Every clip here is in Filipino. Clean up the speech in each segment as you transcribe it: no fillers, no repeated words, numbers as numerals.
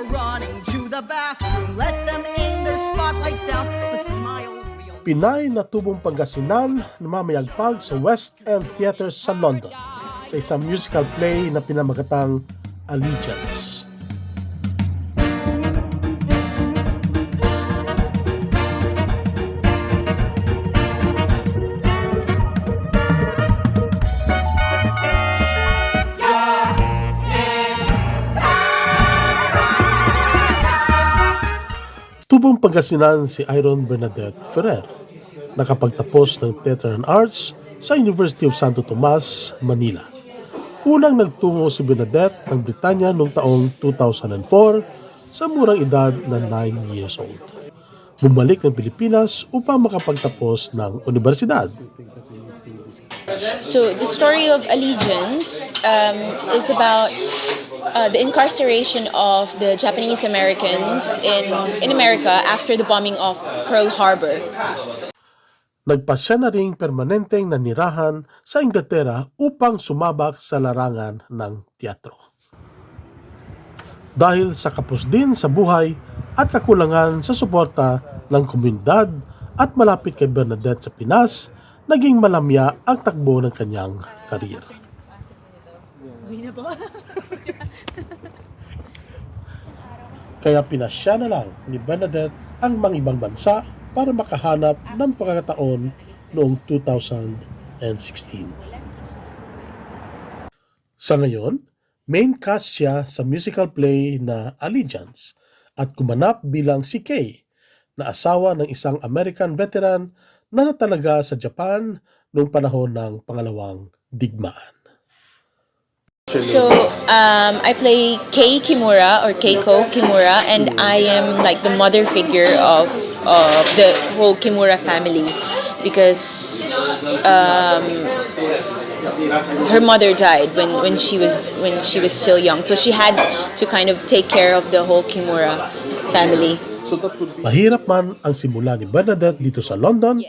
or running to the bathroom. Let them aim their spotlights down, but smile. Pinay na tubong Pangasinan na mamayagpag sa West End Theatre sa London sa isang musical play na pinamagatang Allegiance. Tubong Pangasinan si Iron Bernadette Ferrer, nakapagtapos ng Theatre and Arts sa University of Santo Tomas, Manila. Unang nagtungo si Bernadette ng Britanya noong taong 2004 sa murang edad na 9 years old. Bumalik ng Pilipinas upang makapagtapos ng universidad. So the story of Allegiance is about the incarceration of the Japanese Americans in America after the bombing of Pearl Harbor. Nagpasya na ring permanenteng nanirahan sa Inglaterra upang sumabak sa larangan ng teatro. Dahil sa kapos din sa buhay at kakulangan sa suporta ng komunidad at malapit kay Bernadette sa Pinas, naging malamya ang takbo ng kanyang karir. Kaya pinasya na lang ni Bernadette ang mga ibang bansa para makahanap ng pagkakataon noong 2016. Sa ngayon, main cast siya sa musical play na Allegiance at gumanap bilang si Kay, na asawa ng isang American veteran na natalaga sa Japan noong panahon ng Pangalawang Digmaan. So I play Kei Kimura or Keiko Kimura, and I am like the mother figure of the whole Kimura family because her mother died when she was still young, so she had to kind of take care of the whole Kimura family. Mahirap man ang simula ni Bernadette dito sa London,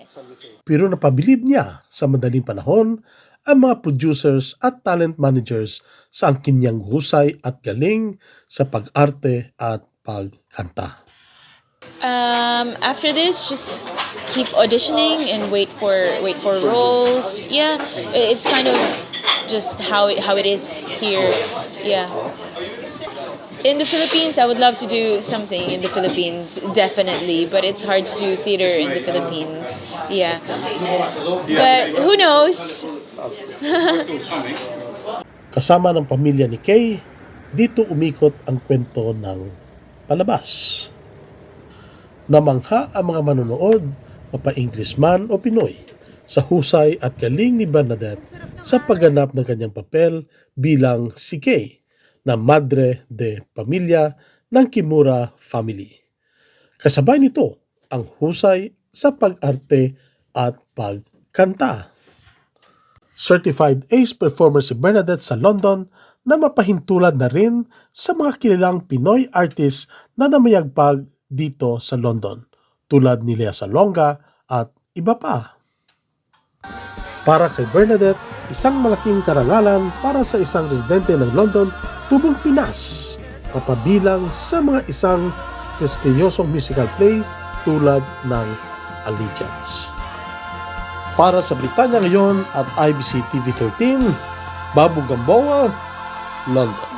pero napabilib niya sa madaling panahon ang mga producers at talent managers sa angkin niyang husay at galing sa pag-arte at pagkanta. After this, just keep auditioning and wait for roles. Yeah, it's kind of just how it is here. Yeah. In the Philippines, I would love to do something in the Philippines, definitely, but it's hard to do theater in the Philippines. Yeah. But who knows? Kasama ng pamilya ni Kay, dito umikot ang kwento ng palabas. Namangha ang mga manonood, mapa-English man o Pinoy, sa husay at galing ni Bernadette sa pagganap ng kanyang papel bilang si Kay, na madre de pamilya ng Kimura family. Kasabay nito ang husay sa pag-arte at pagkanta. Certified Ace performer si Bernadette sa London na mapahintulad na rin sa mga kilalang Pinoy artists na namayagpag dito sa London, tulad ni Lea Salonga at iba pa. Para kay Bernadette, isang malaking karangalan para sa isang residente ng London, tubong Pinas, mapabilang sa mga isang prestiyosong musical play tulad ng Allegiance. Para sa Britanya Ngayon at IBC TV 13, Babu Gamboa, London.